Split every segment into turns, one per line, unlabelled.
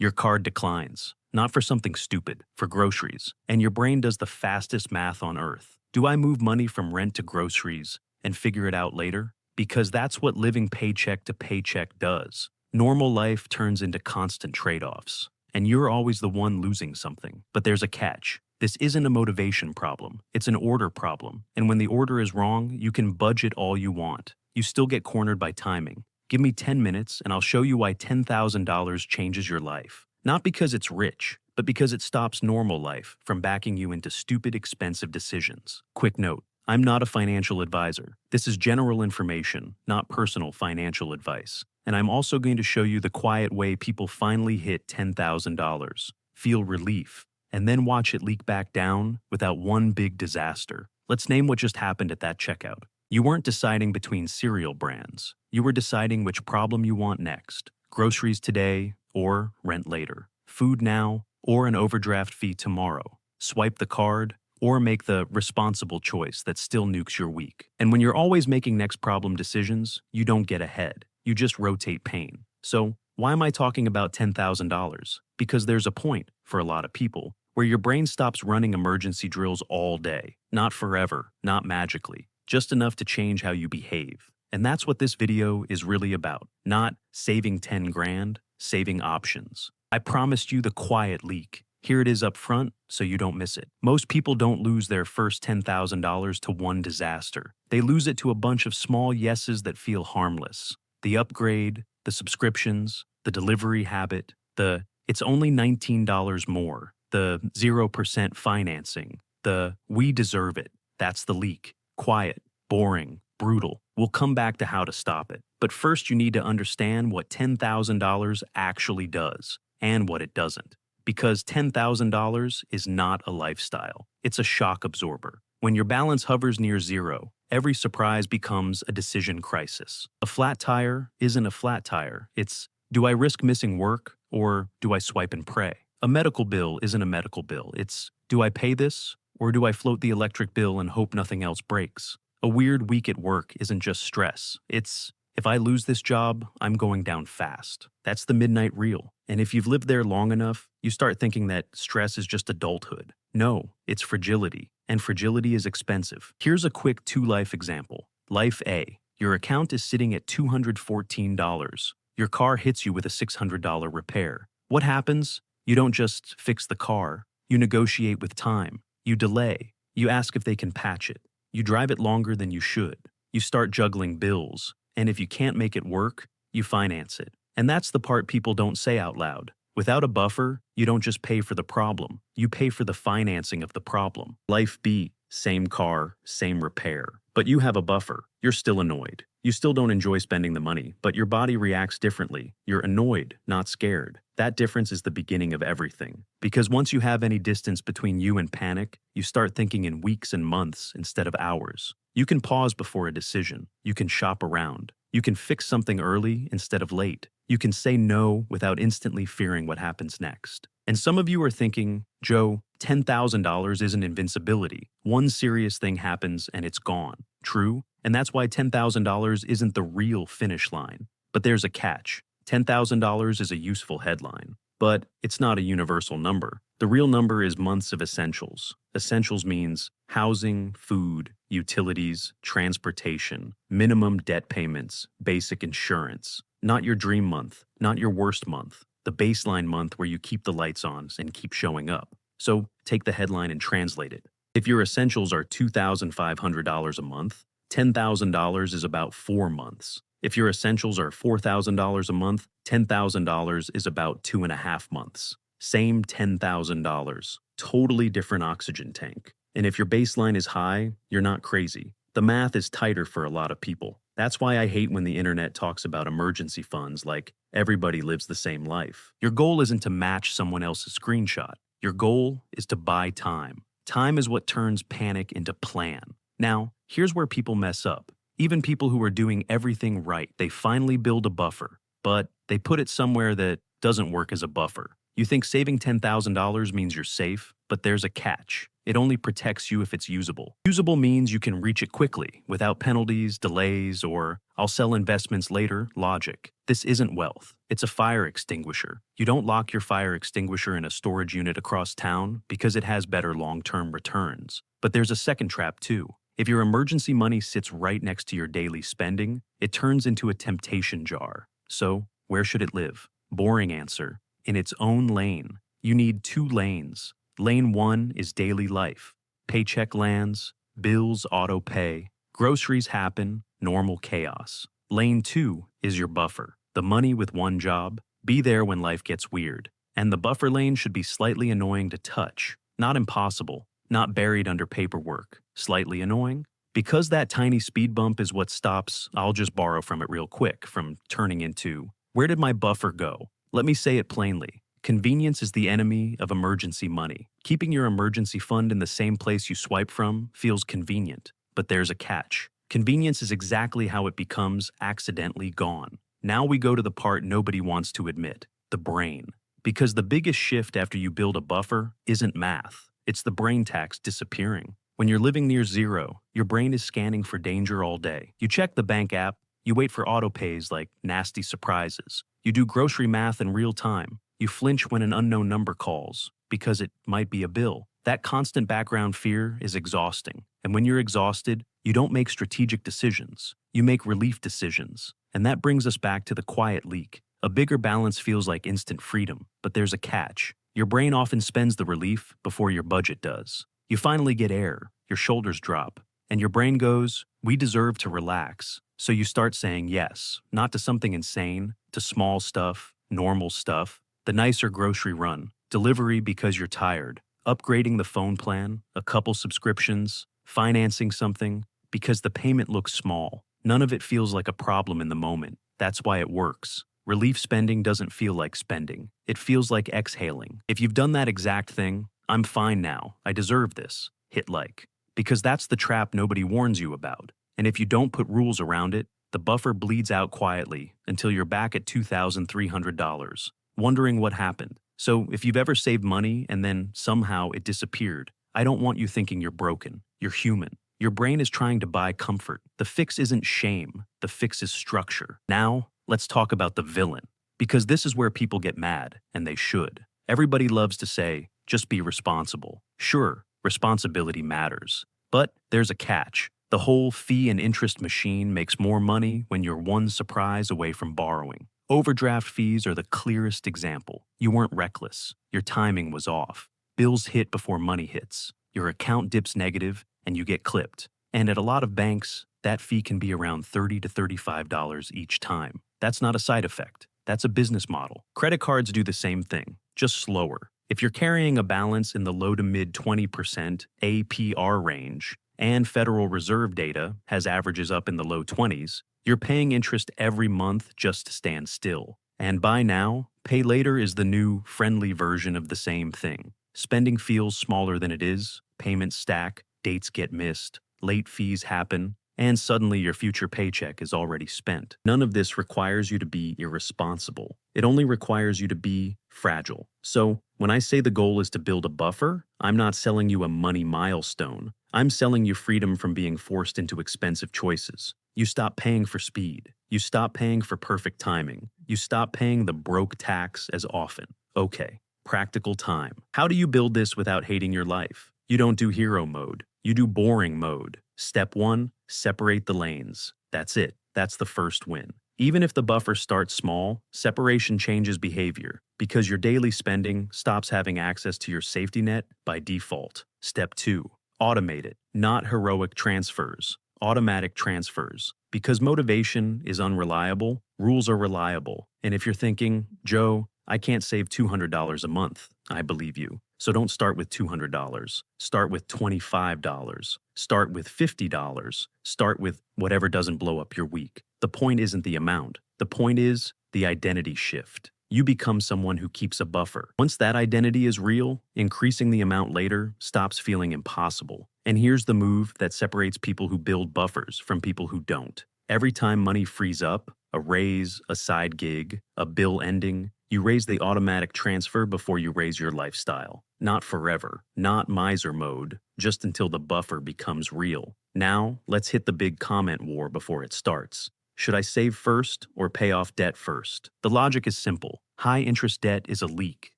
Your card declines, not for something stupid, for groceries, and your brain does the fastest math on earth. Do I move money from rent to groceries and figure it out later? Because that's what living paycheck to paycheck does. Normal life turns into constant trade-offs, and you're always the one losing something. But there's a catch. This isn't a motivation problem, it's an order problem. And when the order is wrong, you can budget all you want. You still get cornered by timing. Give me 10 minutes and I'll show you why $10,000 changes your life. Not because it's rich, but because it stops normal life from backing you into stupid, expensive decisions. Quick note, I'm not a financial advisor. This is general information, not personal financial advice. And I'm also going to show you the quiet way people finally hit $10,000, feel relief, and then watch it leak back down without one big disaster. Let's name what just happened at that checkout. You weren't deciding between cereal brands. You were deciding which problem you want next. Groceries today or rent later. Food now or an overdraft fee tomorrow. Swipe the card or make the responsible choice that still nukes your week. And when you're always making next problem decisions, you don't get ahead. You just rotate pain. So why am I talking about $10,000? Because there's a point, for a lot of people, where your brain stops running emergency drills all day. Not forever, not magically, just enough to change how you behave. And that's what this video is really about. Not saving 10 grand, saving options. I promised you the quiet leak. Here it is up front, so you don't miss it. Most people don't lose their first $10,000 to one disaster. They lose it to a bunch of small yeses that feel harmless. The upgrade, the subscriptions, the delivery habit, the it's only $19 more, the 0% financing, the we deserve it. That's the leak. Quiet, boring, brutal. We'll come back to how to stop it. But first you need to understand what $10,000 actually does and what it doesn't. Because $10,000 is not a lifestyle. It's a shock absorber. When your balance hovers near zero, every surprise becomes a decision crisis. A flat tire isn't a flat tire. It's, do I risk missing work or do I swipe and pray? A medical bill isn't a medical bill. It's, do I pay this or do I float the electric bill and hope nothing else breaks? A weird week at work isn't just stress. It's, if I lose this job, I'm going down fast. That's the midnight reel. And if you've lived there long enough, you start thinking that stress is just adulthood. No, it's fragility. And fragility is expensive. Here's a quick two-life example. Life A. Your account is sitting at $214. Your car hits you with a $600 repair. What happens? You don't just fix the car. You negotiate with time. You delay. You ask if they can patch it. You drive it longer than you should. You start juggling bills. And if you can't make it work, you finance it. And that's the part people don't say out loud. Without a buffer, you don't just pay for the problem. You pay for the financing of the problem. Life B, same car, same repair. But you have a buffer. You're still annoyed. You still don't enjoy spending the money, but your body reacts differently. You're annoyed, not scared. That difference is the beginning of everything. Because once you have any distance between you and panic, you start thinking in weeks and months instead of hours. You can pause before a decision. You can shop around. You can fix something early instead of late. You can say no without instantly fearing what happens next. And some of you are thinking, Joe, $10,000 isn't invincibility. One serious thing happens and it's gone. True, and that's why $10,000 isn't the real finish line. But there's a catch. $10,000 is a useful headline, but it's not a universal number. The real number is months of essentials. Essentials means housing, food, utilities, transportation, minimum debt payments, basic insurance. Not your dream month, not your worst month, the baseline month where you keep the lights on and keep showing up. So take the headline and translate it. If your essentials are $2,500 a month, $10,000 is about 4 months. If your essentials are $4,000 a month, $10,000 is about 2.5 months. Same $10,000, totally different oxygen tank. And if your baseline is high, you're not crazy. The math is tighter for a lot of people. That's why I hate when the internet talks about emergency funds like everybody lives the same life. Your goal isn't to match someone else's screenshot. Your goal is to buy time. Time is what turns panic into plan. Now, here's where people mess up. Even people who are doing everything right, they finally build a buffer, but they put it somewhere that doesn't work as a buffer. You think saving $10,000 means you're safe, but there's a catch. It only protects you if it's usable. Usable means you can reach it quickly, without penalties, delays, or "I'll sell investments later" logic. This isn't wealth. It's a fire extinguisher. You don't lock your fire extinguisher in a storage unit across town because it has better long-term returns. But there's a second trap too. If your emergency money sits right next to your daily spending, it turns into a temptation jar. So, where should it live? Boring answer. In its own lane. You need two lanes. Lane 1 is daily life. Paycheck lands, bills auto pay, groceries happen, normal chaos. Lane 2 is your buffer. The money with one job, be there when life gets weird. And the buffer lane should be slightly annoying to touch, not impossible, not buried under paperwork. Slightly annoying? Because that tiny speed bump is what stops, I'll just borrow from it real quick, from turning into, where did my buffer go? Let me say it plainly. Convenience is the enemy of emergency money. Keeping your emergency fund in the same place you swipe from feels convenient, but there's a catch. Convenience is exactly how it becomes accidentally gone. Now we go to the part nobody wants to admit, the brain. Because the biggest shift after you build a buffer isn't math, it's the brain tax disappearing. When you're living near zero, your brain is scanning for danger all day. You check the bank app, you wait for auto pays like nasty surprises. You do grocery math in real time. You flinch when an unknown number calls, because it might be a bill. That constant background fear is exhausting. And when you're exhausted, you don't make strategic decisions. You make relief decisions. And that brings us back to the quiet leak. A bigger balance feels like instant freedom, but there's a catch. Your brain often spends the relief before your budget does. You finally get air, your shoulders drop, and your brain goes, "We deserve to relax." So you start saying yes, not to something insane, to small stuff, normal stuff, the nicer grocery run, delivery because you're tired, upgrading the phone plan, a couple subscriptions, financing something, because the payment looks small. None of it feels like a problem in the moment. That's why it works. Relief spending doesn't feel like spending. It feels like exhaling. If you've done that exact thing, "I'm fine now, I deserve this," hit like. Because that's the trap nobody warns you about. And if you don't put rules around it, the buffer bleeds out quietly until you're back at $2,300, wondering what happened. So if you've ever saved money and then somehow it disappeared, I don't want you thinking you're broken. You're human. Your brain is trying to buy comfort. The fix isn't shame. The fix is structure. Now, let's talk about the villain. Because this is where people get mad, and they should. Everybody loves to say, just be responsible. Sure, responsibility matters. But there's a catch. The whole fee and interest machine makes more money when you're one surprise away from borrowing. Overdraft fees are the clearest example. You weren't reckless. Your timing was off. Bills hit before money hits. Your account dips negative, and you get clipped. And at a lot of banks, that fee can be around $30 to $35 each time. That's not a side effect. That's a business model. Credit cards do the same thing, just slower. If you're carrying a balance in the low to mid 20% APR range, and Federal Reserve data has averages up in the low 20s, you're paying interest every month just to stand still. And by now, pay later is the new, friendly version of the same thing. Spending feels smaller than it is, payments stack, dates get missed, late fees happen, and suddenly your future paycheck is already spent. None of this requires you to be irresponsible. It only requires you to be fragile. So, when I say the goal is to build a buffer, I'm not selling you a money milestone. I'm selling you freedom from being forced into expensive choices. You stop paying for speed. You stop paying for perfect timing. You stop paying the broke tax as often. Okay, practical time. How do you build this without hating your life? You don't do hero mode. You do boring mode. Step 1, separate the lanes. That's it. That's the first win. Even if the buffer starts small, separation changes behavior because your daily spending stops having access to your safety net by default. Step 2, automate it. Not heroic transfers, automatic transfers. Because motivation is unreliable, rules are reliable. And if you're thinking, "Joe, I can't save $200 a month," I believe you. So don't start with $200. Start with $25. Start with $50. Start with whatever doesn't blow up your week. The point isn't the amount. The point is the identity shift. You become someone who keeps a buffer. Once that identity is real, increasing the amount later stops feeling impossible. And here's the move that separates people who build buffers from people who don't. Every time money frees up, a raise, a side gig, a bill ending, You raise the automatic transfer before you raise your lifestyle. Not forever, not miser mode, just until the buffer becomes real. Now, let's hit the big comment war before it starts. Should I save first or pay off debt first? The logic is simple. High interest debt is a leak.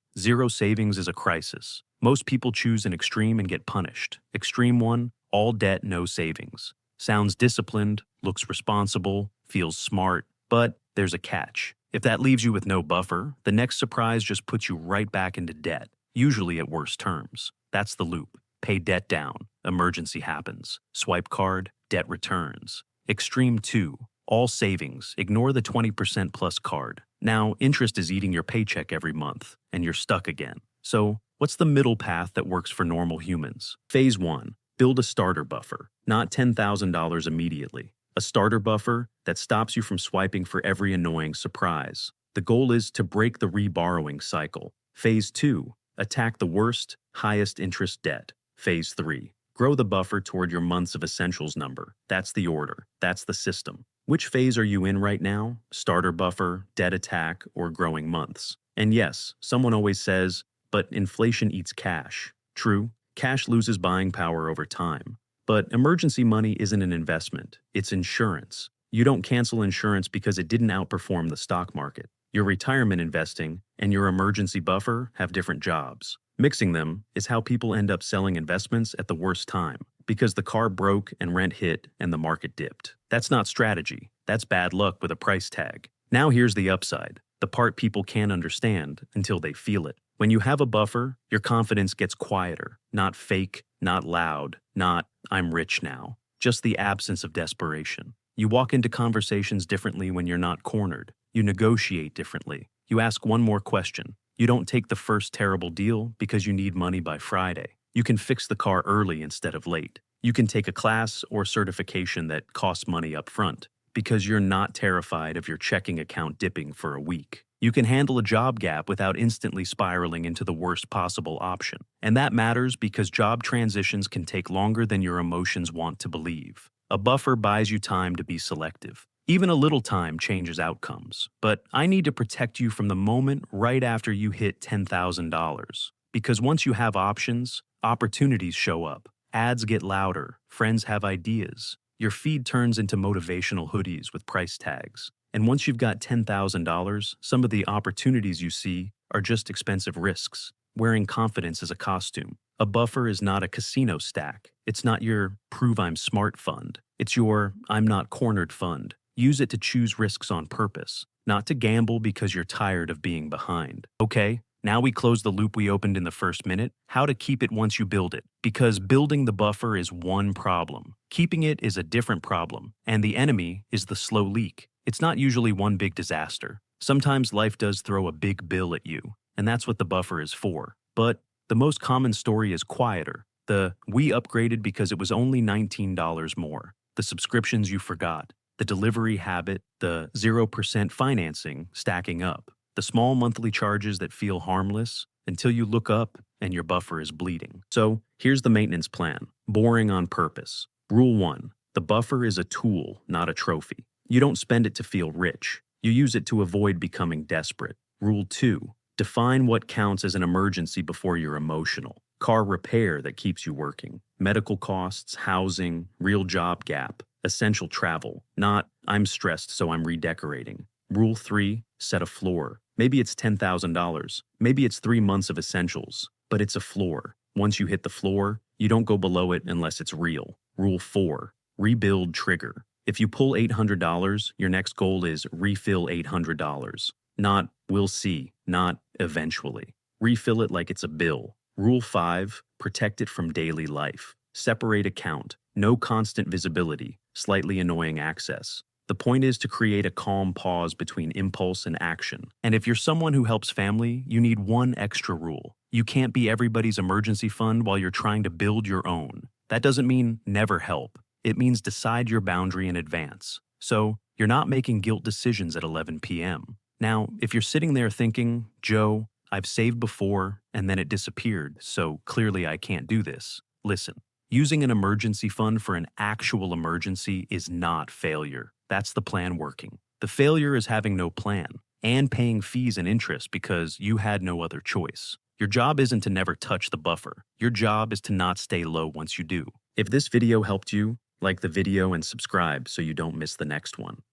Zero savings is a crisis. Most people choose an extreme and get punished. Extreme one, all debt, no savings. Sounds disciplined, looks responsible, feels smart, but there's a catch. If that leaves you with no buffer, the next surprise just puts you right back into debt, usually at worse terms. That's the loop. Pay debt down, emergency happens. Swipe card, debt returns. Extreme 2, all savings, ignore the 20% plus card. Now, interest is eating your paycheck every month, and you're stuck again. So, what's the middle path that works for normal humans? Phase 1, build a starter buffer, not $10,000 immediately. A starter buffer that stops you from swiping for every annoying surprise. The goal is to break the reborrowing cycle. Phase 2, attack the worst, highest interest debt. Phase 3, grow the buffer toward your months of essentials number. That's the order. That's the system. Which phase are you in right now? Starter buffer, debt attack, or growing months? And yes, someone always says, but inflation eats cash. True, cash loses buying power over time. But emergency money isn't an investment, it's insurance. You don't cancel insurance because it didn't outperform the stock market. Your retirement investing and your emergency buffer have different jobs. Mixing them is how people end up selling investments at the worst time, because the car broke and rent hit and the market dipped. That's not strategy, that's bad luck with a price tag. Now here's the upside, the part people can't understand until they feel it. When you have a buffer, your confidence gets quieter, not fake, not loud, not "I'm rich now," just the absence of desperation. You walk into conversations differently when you're not cornered. You negotiate differently. You ask one more question. You don't take the first terrible deal because you need money by Friday. You can fix the car early instead of late. You can take a class or certification that costs money up front because you're not terrified of your checking account dipping for a week. You can handle a job gap without instantly spiraling into the worst possible option. And that matters because job transitions can take longer than your emotions want to believe. A buffer buys you time to be selective. Even a little time changes outcomes. But I need to protect you from the moment right after you hit $10,000. Because once you have options, opportunities show up. Ads get louder. Friends have ideas. Your feed turns into motivational hoodies with price tags. And once you've got $10,000, some of the opportunities you see are just expensive risks. Wearing confidence as a costume. A buffer is not a casino stack. It's not your "prove I'm smart" fund. It's your "I'm not cornered" fund. Use it to choose risks on purpose, not to gamble because you're tired of being behind. Okay, now we close the loop we opened in the first minute. How to keep it once you build it. Because building the buffer is one problem. Keeping it is a different problem. And the enemy is the slow leak. It's not usually one big disaster. Sometimes life does throw a big bill at you, and that's what the buffer is for. But the most common story is quieter. The "we upgraded because it was only $19 more." The subscriptions you forgot. The delivery habit, the 0% financing stacking up. The small monthly charges that feel harmless until you look up and your buffer is bleeding. So here's the maintenance plan. Boring on purpose. Rule 1. The buffer is a tool, not a trophy. You don't spend it to feel rich. You use it to avoid becoming desperate. Rule 2. Define what counts as an emergency before you're emotional. Car repair that keeps you working. Medical costs, housing, real job gap. Essential travel, not "I'm stressed so I'm redecorating." Rule 3, set a floor. Maybe it's $10,000. Maybe it's 3 months of essentials, but it's a floor. Once you hit the floor, you don't go below it unless it's real. Rule 4, rebuild trigger. If you pull $800, your next goal is refill $800. Not "we'll see," not "eventually." Refill it like it's a bill. Rule 5, protect it from daily life. Separate account. No constant visibility, slightly annoying access. The point is to create a calm pause between impulse and action. And if you're someone who helps family, you need one extra rule. You can't be everybody's emergency fund while you're trying to build your own. That doesn't mean never help. It means decide your boundary in advance. So you're not making guilt decisions at 11 p.m. Now, if you're sitting there thinking, "Joe, I've saved before and then it disappeared, so clearly I can't do this," listen. Using an emergency fund for an actual emergency is not failure. That's the plan working. The failure is having no plan. and paying fees and interest because you had no other choice. Your job isn't to never touch the buffer. Your job is to not stay low once you do. If this video helped you, like the video and subscribe so you don't miss the next one.